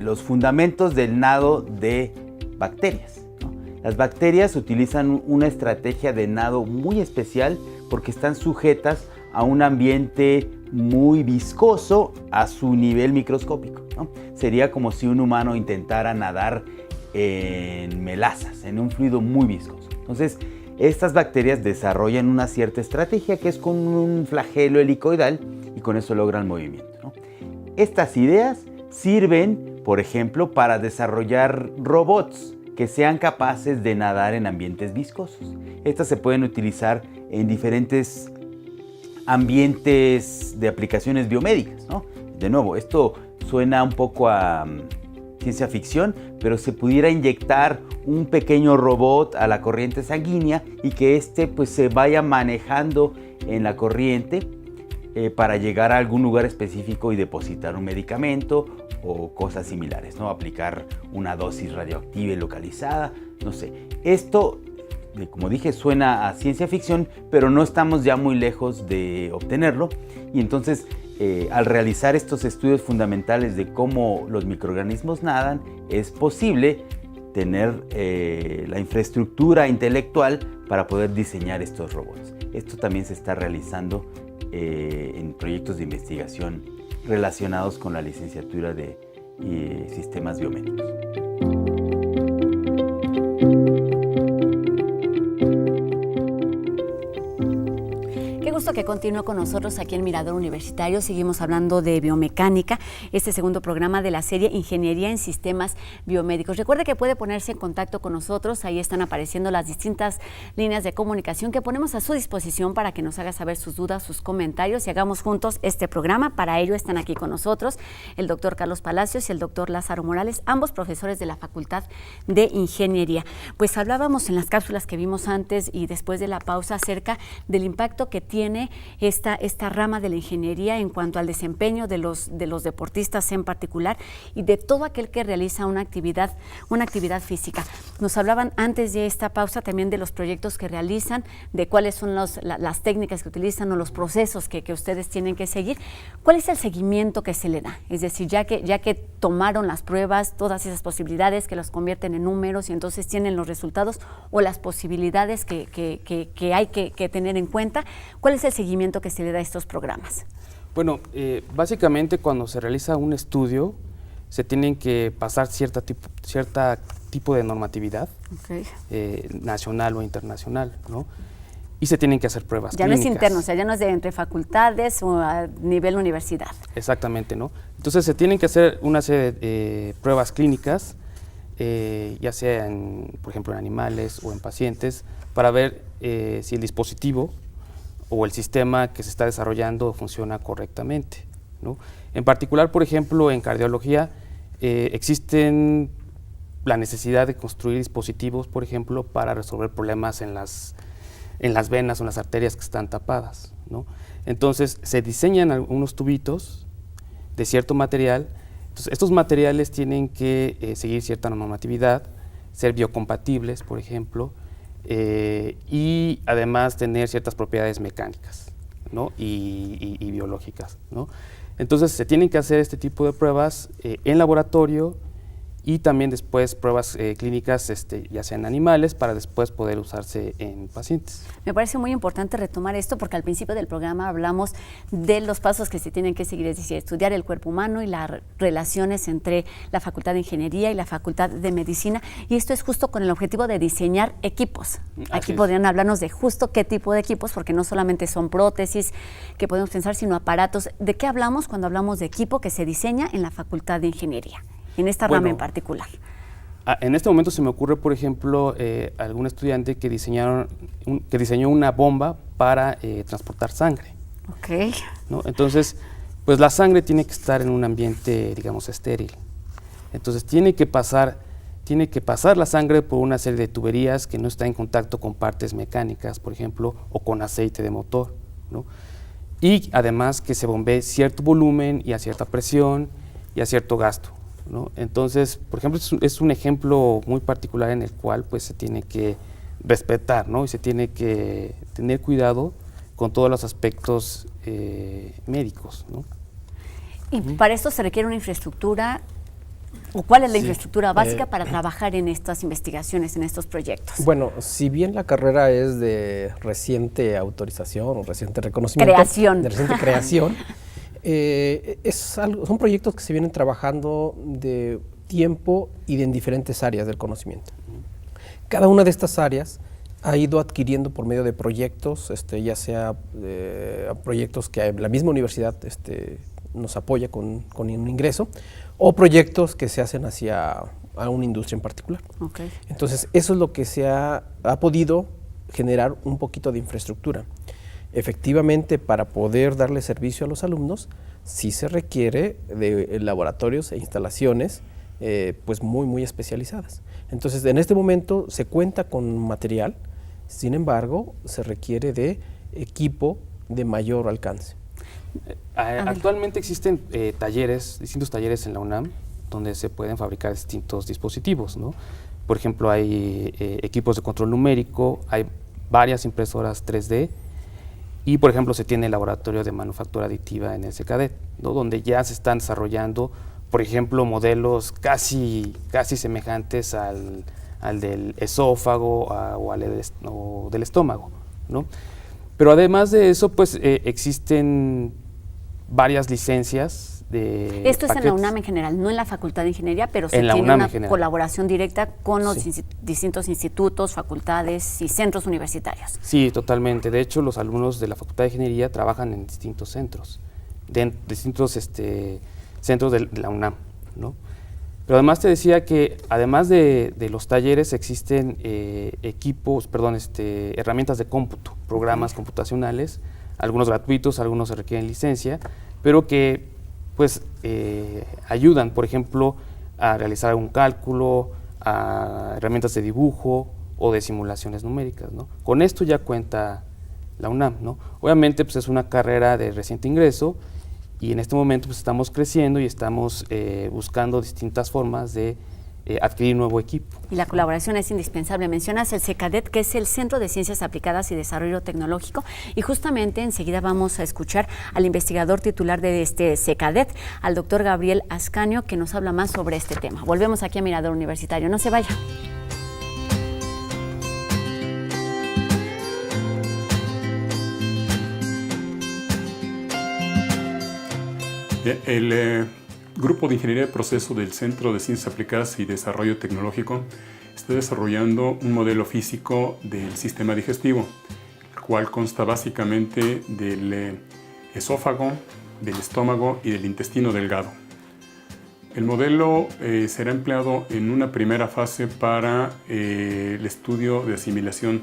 los fundamentos del nado de bacterias, ¿no? Las bacterias utilizan una estrategia de nado muy especial porque están sujetas a un ambiente muy viscoso a su nivel microscópico, ¿no? Sería como si un humano intentara nadar en melazas, en un fluido muy viscoso. Entonces, estas bacterias desarrollan una cierta estrategia que es con un flagelo helicoidal y con eso logran movimiento, ¿no? Estas ideas sirven, por ejemplo, para desarrollar robots que sean capaces de nadar en ambientes viscosos. Estas se pueden utilizar en diferentes ambientes de aplicaciones biomédicas, ¿no? De nuevo, esto suena un poco a ciencia ficción, pero se pudiera inyectar un pequeño robot a la corriente sanguínea y que se vaya manejando en la corriente para llegar a algún lugar específico y depositar un medicamento o cosas similares, ¿no? Aplicar una dosis radioactiva y localizada, no sé. Esto, como dije, suena a ciencia ficción, pero no estamos ya muy lejos de obtenerlo. Y entonces, al realizar estos estudios fundamentales de cómo los microorganismos nadan, es posible tener la infraestructura intelectual para poder diseñar estos robots. Esto también se está realizando en proyectos de investigación relacionados con la licenciatura de sistemas biomédicos. gusto que continúe con nosotros aquí en Mirador Universitario. Seguimos hablando de biomecánica, este segundo programa de la serie Ingeniería en Sistemas Biomédicos. Recuerde que puede ponerse en contacto con nosotros, ahí están apareciendo las distintas líneas de comunicación que ponemos a su disposición para que nos haga saber sus dudas, sus comentarios y hagamos juntos este programa. Para ello están aquí con nosotros el doctor Carlos Palacios y el doctor Lázaro Morales, ambos profesores de la Facultad de Ingeniería. Pues hablábamos en las cápsulas que vimos antes y después de la pausa acerca del impacto que tiene esta rama de la ingeniería en cuanto al desempeño de los deportistas en particular y de todo aquel que realiza una actividad física. Nos hablaban antes de esta pausa también de los proyectos que realizan, de cuáles son las técnicas que utilizan o los procesos que ustedes tienen que seguir. ¿Cuál es el seguimiento que se le da? Es decir, ya que tomaron las pruebas, todas esas posibilidades que los convierten en números y entonces tienen los resultados o las posibilidades que hay que tener en cuenta, ¿cuál es el seguimiento que se le da a estos programas? Bueno, básicamente cuando se realiza un estudio se tienen que pasar cierta tipo de normatividad, Okay. nacional o internacional, ¿no? Y se tienen que hacer pruebas ya clínicas. No es interno, o sea, ya no es de entre facultades o a nivel universidad. Exactamente, ¿no? Entonces se tienen que hacer una serie de pruebas clínicas, ya sea, por ejemplo, en animales o en pacientes, para ver si el dispositivo o el sistema que se está desarrollando funciona correctamente, ¿no? En particular, por ejemplo, en cardiología existen la necesidad de construir dispositivos, por ejemplo, para resolver problemas en las venas o en las arterias que están tapadas, ¿no? Entonces se diseñan algunos tubitos de cierto material. Entonces, estos materiales tienen que seguir cierta normatividad, ser biocompatibles, por ejemplo, y además tener ciertas propiedades mecánicas, ¿no? y biológicas, ¿no? Entonces se tienen que hacer este tipo de pruebas en laboratorio y también después pruebas clínicas, ya sea en animales, para después poder usarse en pacientes. Me parece muy importante retomar esto porque al principio del programa hablamos de los pasos que se tienen que seguir, es decir, estudiar el cuerpo humano y las relaciones entre la Facultad de Ingeniería y la Facultad de Medicina, y esto es justo con el objetivo de diseñar equipos. Aquí podrían hablarnos de justo qué tipo de equipos, porque no solamente son prótesis que podemos pensar, sino aparatos. ¿De qué hablamos cuando hablamos de equipo que se diseña en la Facultad de Ingeniería? En esta rama en particular. En este momento se me ocurre, por ejemplo, algún estudiante que diseñó una bomba para transportar sangre. Ok. ¿No? Entonces, pues la sangre tiene que estar en un ambiente, digamos, estéril. Entonces tiene que pasar la sangre por una serie de tuberías que no está en contacto con partes mecánicas, por ejemplo, o con aceite de motor, ¿no? Y además que se bombee cierto volumen y a cierta presión y a cierto gasto, ¿no? Entonces, por ejemplo, es un ejemplo muy particular en el cual pues se tiene que respetar, ¿no? Y se tiene que tener cuidado con todos los aspectos médicos, ¿no? Y para esto se requiere una infraestructura, ¿o cuál es la infraestructura básica para trabajar en estas investigaciones, en estos proyectos? Bueno, si bien la carrera es de reciente autorización o reciente reconocimiento, de reciente creación, son proyectos que se vienen trabajando de tiempo y en diferentes áreas del conocimiento. Cada una de estas áreas ha ido adquiriendo por medio de proyectos, ya sea proyectos que la misma universidad nos apoya con un ingreso, o proyectos que se hacen hacia una industria en particular. Okay. Entonces, eso es lo que se ha podido generar un poquito de infraestructura. Efectivamente, para poder darle servicio a los alumnos, sí se requiere de laboratorios e instalaciones pues muy especializadas. Entonces, en este momento se cuenta con material, sin embargo, se requiere de equipo de mayor alcance. Actualmente existen distintos talleres en la UNAM donde se pueden fabricar distintos dispositivos, ¿no? Por ejemplo, hay equipos de control numérico, hay varias impresoras 3D y, por ejemplo, se tiene el laboratorio de manufactura aditiva en el CECADET, ¿no? Donde ya se están desarrollando, por ejemplo, modelos casi semejantes al del esófago o del estómago, ¿no? Pero además de eso, pues existen varias licencias Esto es en la paquetes. UNAM en general, no en la Facultad de Ingeniería, pero se En la tiene UNAM en una general. colaboración directa con los Sí. distintos institutos, facultades y centros universitarios. Sí, totalmente. De hecho, los alumnos de la Facultad de Ingeniería trabajan en distintos centros, distintos centros de la UNAM, ¿no? Pero además te decía que además de los talleres existen herramientas de cómputo, programas computacionales, algunos gratuitos, algunos se requieren licencia, pero que pues ayudan, por ejemplo, a realizar un cálculo, a herramientas de dibujo o de simulaciones numéricas, ¿no? Con esto ya cuenta la UNAM, ¿no? Obviamente pues es una carrera de reciente ingreso y en este momento pues estamos creciendo y estamos buscando distintas formas de adquirir nuevo equipo. Y la colaboración es indispensable. Mencionas el CECADET, que es el Centro de Ciencias Aplicadas y Desarrollo Tecnológico, y justamente enseguida vamos a escuchar al investigador titular de este CECADET, al doctor Gabriel Ascanio, que nos habla más sobre este tema. Volvemos aquí a Mirador Universitario. No se vaya. El Grupo de Ingeniería de Proceso del Centro de Ciencias Aplicadas y Desarrollo Tecnológico está desarrollando un modelo físico del sistema digestivo, el cual consta básicamente del esófago, del estómago y del intestino delgado. El modelo será empleado en una primera fase para el estudio de asimilación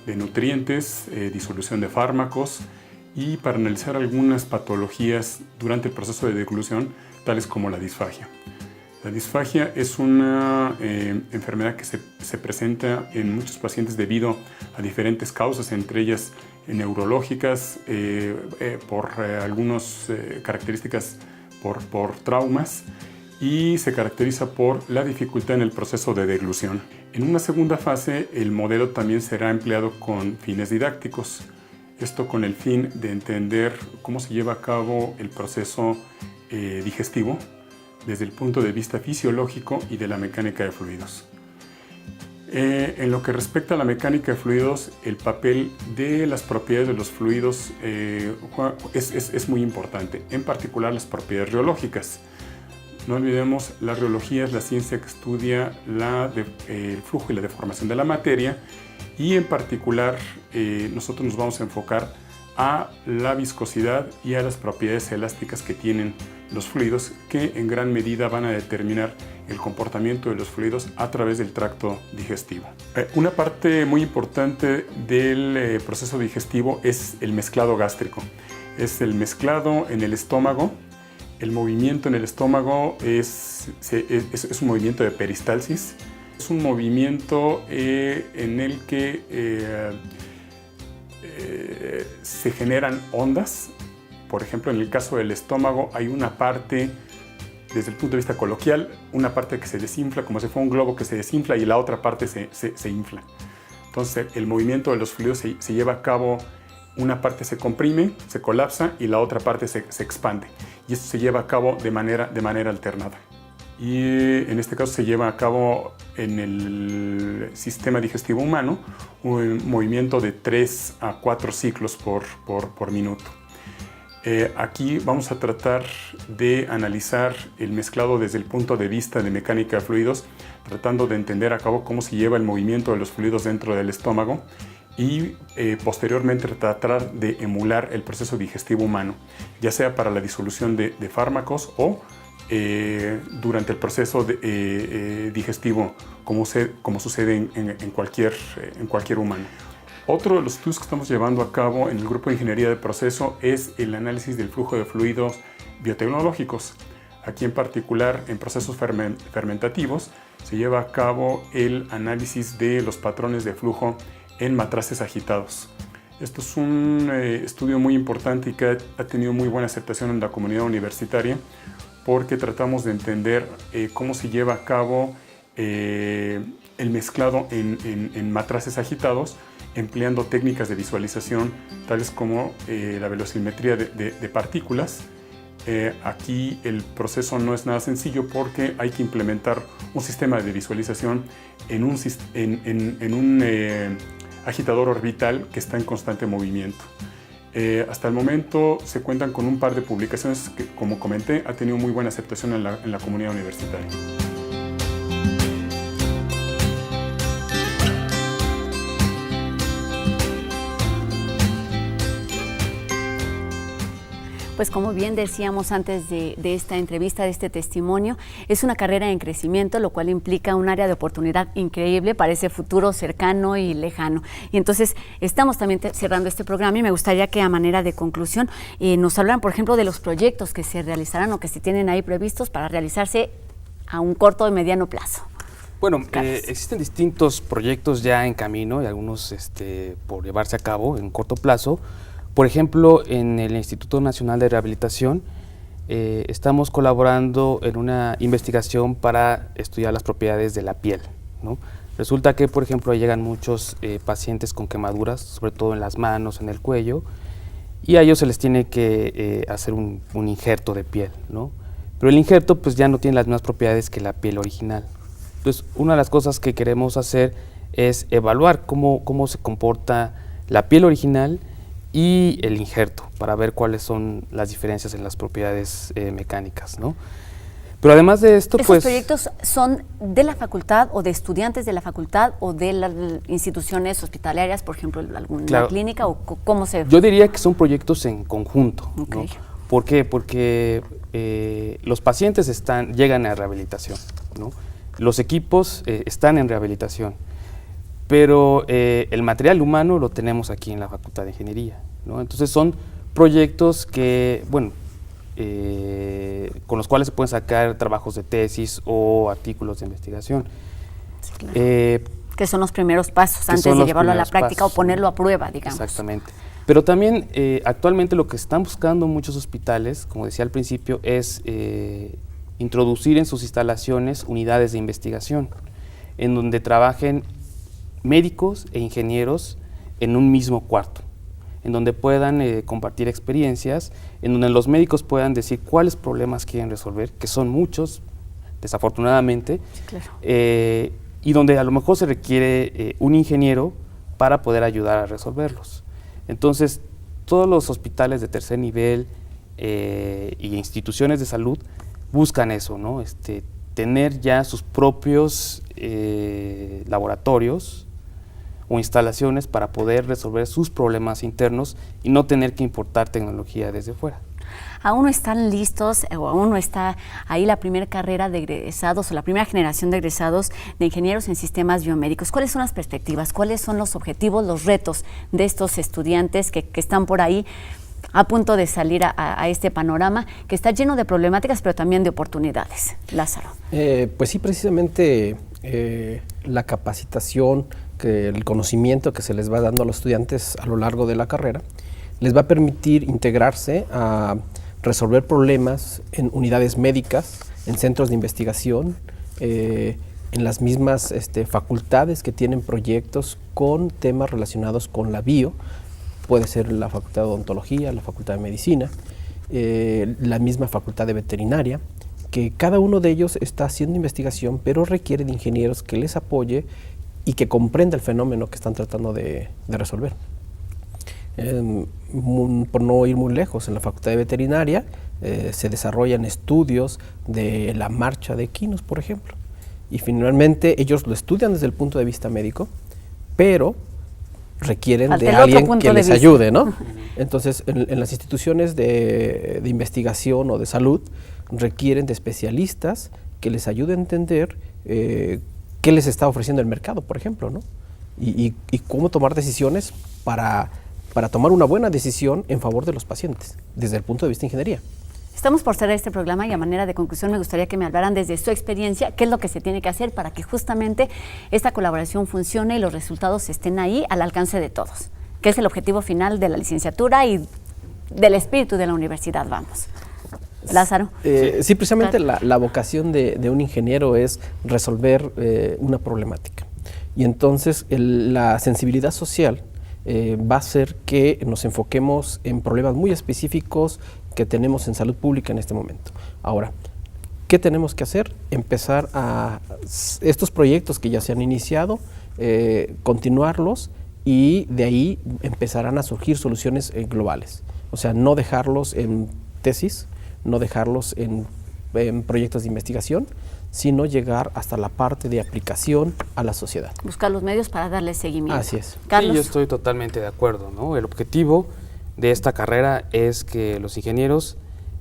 de nutrientes, disolución de fármacos y para analizar algunas patologías durante el proceso de deglución, tales como la disfagia. La disfagia es una enfermedad que se presenta en muchos pacientes debido a diferentes causas, entre ellas neurológicas, por algunas características por traumas, y se caracteriza por la dificultad en el proceso de deglución. En una segunda fase, el modelo también será empleado con fines didácticos. Esto con el fin de entender cómo se lleva a cabo el proceso digestivo desde el punto de vista fisiológico y de la mecánica de fluidos. En lo que respecta a la mecánica de fluidos, el papel de las propiedades de los fluidos es muy importante, en particular las propiedades riológicas. No olvidemos, la riología es la ciencia que estudia el flujo y la deformación de la materia, y en particular nosotros nos vamos a enfocar a la viscosidad y a las propiedades elásticas que tienen los fluidos, que en gran medida van a determinar el comportamiento de los fluidos a través del tracto digestivo. Una parte muy importante del proceso digestivo es el mezclado gástrico. Es el mezclado en el estómago. El movimiento en el estómago es un movimiento de peristalsis. Es un movimiento en el que se generan ondas. Por ejemplo, en el caso del estómago hay una parte, desde el punto de vista coloquial, una parte que se desinfla, como si fuera un globo que se desinfla, y la otra parte se infla. Entonces, el movimiento de los fluidos se lleva a cabo, una parte se comprime, se colapsa, y la otra parte se expande. Y esto se lleva a cabo de manera alternada. Y en este caso se lleva a cabo en el sistema digestivo humano un movimiento de 3 a 4 ciclos por minuto. Aquí vamos a tratar de analizar el mezclado desde el punto de vista de mecánica de fluidos, tratando de entender a cabo cómo se lleva el movimiento de los fluidos dentro del estómago, y posteriormente tratar de emular el proceso digestivo humano, ya sea para la disolución de fármacos o durante el proceso digestivo, como sucede en cualquier humano. Otro de los estudios que estamos llevando a cabo en el Grupo de Ingeniería de Proceso es el análisis del flujo de fluidos biotecnológicos. Aquí en particular, en procesos fermentativos, se lleva a cabo el análisis de los patrones de flujo en matraces agitados. Esto es un estudio muy importante y que ha tenido muy buena aceptación en la comunidad universitaria, porque tratamos de entender cómo se lleva a cabo el mezclado en matraces agitados, empleando técnicas de visualización tales como la velocimetría de partículas. Aquí el proceso no es nada sencillo, porque hay que implementar un sistema de visualización en un agitador orbital que está en constante movimiento. Hasta el momento se cuentan con un par de publicaciones que, como comenté, ha tenido muy buena aceptación en la comunidad universitaria. Pues como bien decíamos antes de esta entrevista, de este testimonio, es una carrera en crecimiento, lo cual implica un área de oportunidad increíble para ese futuro cercano y lejano. Y entonces estamos también cerrando este programa y me gustaría que a manera de conclusión nos hablaran, por ejemplo, de los proyectos que se realizarán o que se tienen ahí previstos para realizarse a un corto y mediano plazo. Bueno, existen distintos proyectos ya en camino y algunos por llevarse a cabo en corto plazo. Por ejemplo, en el Instituto Nacional de Rehabilitación estamos colaborando en una investigación para estudiar las propiedades de la piel, ¿no? Resulta que, por ejemplo, llegan muchos pacientes con quemaduras, sobre todo en las manos, en el cuello, y a ellos se les tiene que hacer un injerto de piel, ¿no? Pero el injerto pues ya no tiene las mismas propiedades que la piel original. Entonces, una de las cosas que queremos hacer es evaluar cómo se comporta la piel original y el injerto, para ver cuáles son las diferencias en las propiedades mecánicas, ¿no? Pero además de esto, ¿Esos proyectos son de la facultad o de estudiantes de la facultad o de las instituciones hospitalarias, por ejemplo, alguna clínica, o cómo se...? Yo diría que son proyectos en conjunto, okay, ¿no? ¿Por qué? Porque los pacientes llegan a rehabilitación, ¿no? Los equipos están en rehabilitación, pero el material humano lo tenemos aquí en la Facultad de Ingeniería, ¿no? Entonces son proyectos que, bueno, con los cuales se pueden sacar trabajos de tesis o artículos de investigación. Sí, claro. Que son los primeros pasos antes de llevarlo a la práctica o ponerlo a prueba, digamos. Exactamente. Pero también actualmente lo que están buscando muchos hospitales, como decía al principio, es introducir en sus instalaciones unidades de investigación, en donde trabajen médicos e ingenieros en un mismo cuarto, en donde puedan compartir experiencias, en donde los médicos puedan decir cuáles problemas quieren resolver, que son muchos, desafortunadamente, claro, y donde a lo mejor se requiere un ingeniero para poder ayudar a resolverlos. Entonces, todos los hospitales de tercer nivel y instituciones de salud buscan eso, ¿no? Tener ya sus propios laboratorios o instalaciones para poder resolver sus problemas internos y no tener que importar tecnología desde fuera. ¿Aún no están listos o aún no está ahí la primera carrera de egresados o la primera generación de egresados de ingenieros en sistemas biomédicos? ¿Cuáles son las perspectivas? ¿Cuáles son los objetivos, los retos de estos estudiantes que están por ahí a punto de salir a este panorama que está lleno de problemáticas, pero también de oportunidades? Lázaro. Pues sí, precisamente la capacitación, el conocimiento que se les va dando a los estudiantes a lo largo de la carrera les va a permitir integrarse a resolver problemas en unidades médicas, en centros de investigación, en las mismas facultades que tienen proyectos con temas relacionados con la bio. Puede ser la Facultad de Odontología, la Facultad de Medicina, la misma Facultad de Veterinaria, que cada uno de ellos está haciendo investigación, pero requiere de ingenieros que les apoye y que comprenda el fenómeno que están tratando de resolver. Por no ir muy lejos, en la Facultad de Veterinaria se desarrollan estudios de la marcha de equinos, por ejemplo, y finalmente ellos lo estudian desde el punto de vista médico, pero requieren de alguien que les ayude, ¿no? Entonces, en las instituciones de investigación o de salud requieren de especialistas que les ayuden a entender qué les está ofreciendo el mercado, por ejemplo, ¿no? Y cómo tomar decisiones para tomar una buena decisión en favor de los pacientes, desde el punto de vista de ingeniería. Estamos por cerrar este programa y a manera de conclusión me gustaría que me hablaran desde su experiencia qué es lo que se tiene que hacer para que justamente esta colaboración funcione y los resultados estén ahí al alcance de todos, que es el objetivo final de la licenciatura y del espíritu de la universidad, vamos. Lázaro. Sí, precisamente claro. La vocación de un ingeniero es resolver una problemática. Y entonces la sensibilidad social va a hacer que nos enfoquemos en problemas muy específicos que tenemos en salud pública en este momento. Ahora, ¿qué tenemos que hacer? Empezar a estos proyectos que ya se han iniciado, continuarlos y de ahí empezarán a surgir soluciones globales. O sea, no dejarlos en tesis, no dejarlos en proyectos de investigación, sino llegar hasta la parte de aplicación a la sociedad. Buscar los medios para darle seguimiento. Así es. Carlos. Sí, yo estoy totalmente de acuerdo, ¿no? El objetivo de esta carrera es que los ingenieros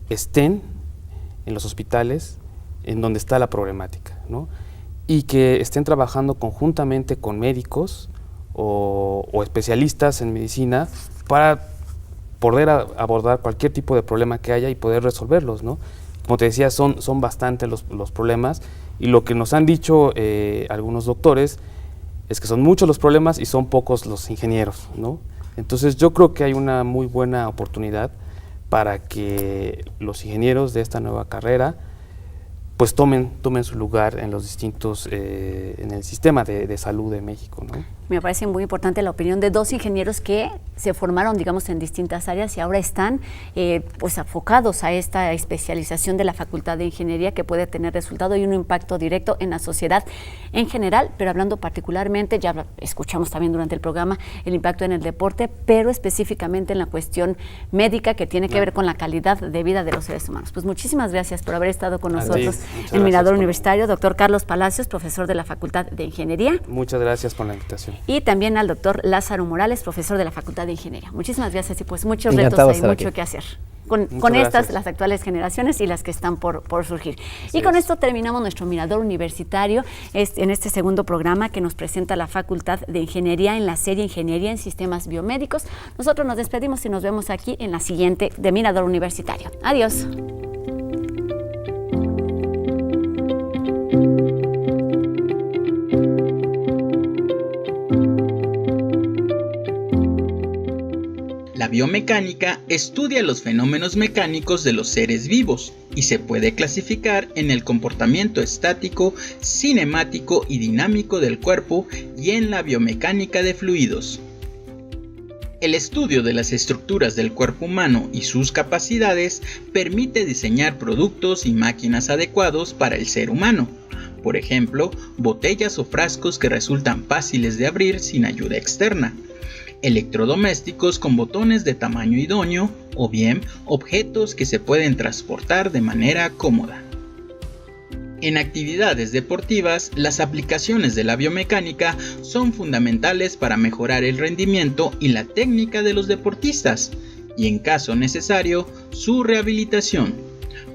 estén en los hospitales en donde está la problemática, ¿no? Y que estén trabajando conjuntamente con médicos o especialistas en medicina para poder abordar cualquier tipo de problema que haya y poder resolverlos, ¿no? Como te decía, son bastantes los problemas, y lo que nos han dicho algunos doctores es que son muchos los problemas y son pocos los ingenieros, ¿no? Entonces yo creo que hay una muy buena oportunidad para que los ingenieros de esta nueva carrera pues tomen su lugar en los distintos, en el sistema de salud de México, ¿no? Me parece muy importante la opinión de dos ingenieros que se formaron, digamos, en distintas áreas y ahora están pues enfocados a esta especialización de la Facultad de Ingeniería, que puede tener resultado y un impacto directo en la sociedad en general, pero hablando particularmente, ya escuchamos también durante el programa, el impacto en el deporte, pero específicamente en la cuestión médica que tiene que ver con la calidad de vida de los seres humanos. Pues muchísimas gracias por haber estado con nosotros en Mirador Universitario, doctor Carlos Palacios, profesor de la Facultad de Ingeniería. Muchas gracias por la invitación. Y también al doctor Lázaro Morales, profesor de la Facultad de Ingeniería. Muchísimas gracias y pues muchos retos hay, mucho que hacer. Con estas, las actuales generaciones y las que están por surgir. Y con esto terminamos nuestro Mirador Universitario en este segundo programa que nos presenta la Facultad de Ingeniería en la serie Ingeniería en Sistemas Biomédicos. Nosotros nos despedimos y nos vemos aquí en la siguiente de Mirador Universitario. Adiós. La biomecánica estudia los fenómenos mecánicos de los seres vivos y se puede clasificar en el comportamiento estático, cinemático y dinámico del cuerpo y en la biomecánica de fluidos. El estudio de las estructuras del cuerpo humano y sus capacidades permite diseñar productos y máquinas adecuados para el ser humano. Por ejemplo, botellas o frascos que resultan fáciles de abrir sin ayuda externa, electrodomésticos con botones de tamaño idóneo o bien objetos que se pueden transportar de manera cómoda. En actividades deportivas, las aplicaciones de la biomecánica son fundamentales para mejorar el rendimiento y la técnica de los deportistas y, en caso necesario, su rehabilitación,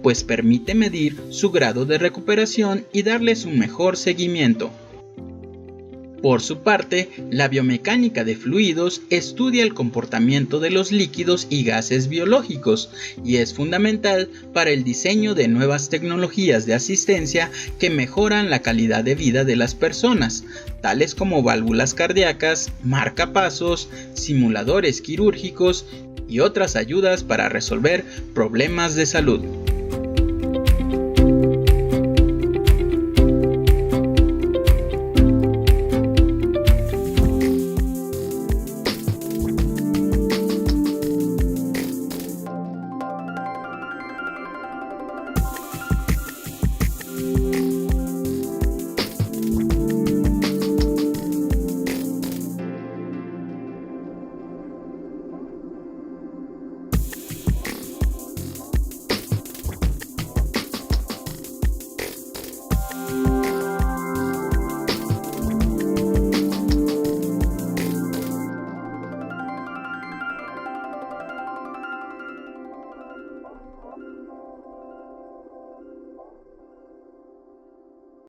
pues permite medir su grado de recuperación y darles un mejor seguimiento. Por su parte, la biomecánica de fluidos estudia el comportamiento de los líquidos y gases biológicos y es fundamental para el diseño de nuevas tecnologías de asistencia que mejoran la calidad de vida de las personas, tales como válvulas cardíacas, marcapasos, simuladores quirúrgicos y otras ayudas para resolver problemas de salud.